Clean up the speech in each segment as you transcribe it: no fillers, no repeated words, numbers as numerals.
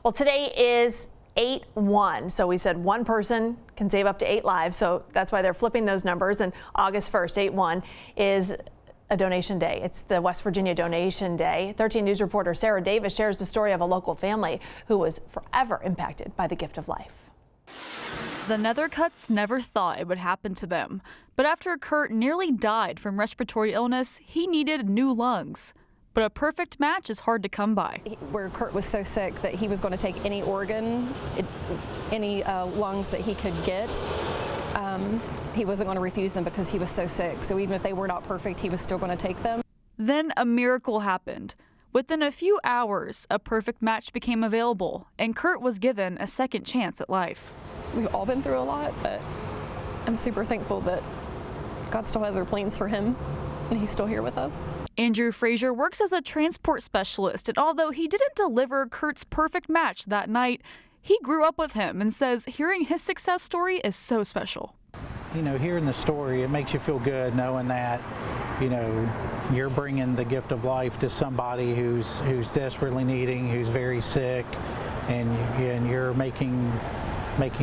Well, today is 8/1. So we said one person can save up to 8 lives. So that's why they're flipping those numbers. And August 1st, 8/1, is a donation day. It's the West Virginia Donation Day. 13 News reporter Sarah Davis shares the story of a local family who was forever impacted by the gift of life. The Nethercutts never thought it would happen to them. But after Kurt nearly died from respiratory illness, he needed new lungs. But a perfect match is hard to come by. Where Kurt was so sick that he was going to take any organ, any lungs that he could get. He wasn't going to refuse them because he was so sick. So even if they were not perfect, he was still going to take them. Then a miracle happened. Within a few hours, a perfect match became available, and Kurt was given a second chance at life. We've all been through a lot, but I'm super thankful that God still has other plans for him, and he's still here with us. Andrew Frazier works as a transport specialist, and although he didn't deliver Kurt's perfect match that night, he grew up with him and says hearing his success story is so special. You know, hearing the story, it makes you feel good knowing that, you know, you're bringing the gift of life to somebody who's desperately needing, who's very sick, and you're making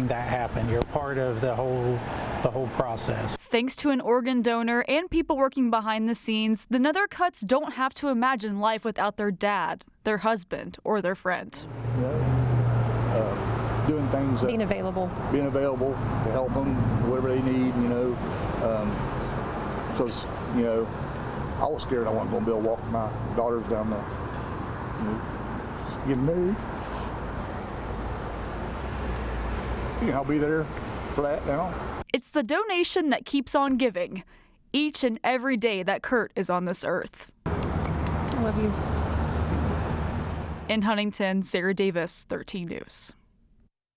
that happen. You're part of the whole process. Thanks to an organ donor and people working behind the scenes, the Nethercutts don't have to imagine life without their dad, their husband, or their friend. You know, doing things, being available to help them, whatever they need, you know, because, you know, I was scared I wasn't going to be able to walk my daughters down the, you know, getting married. You know, I'll be there for that now. It's the donation that keeps on giving each and every day that Kurt is on this earth. I love you. In Huntington, Sarah Davis, 13 News.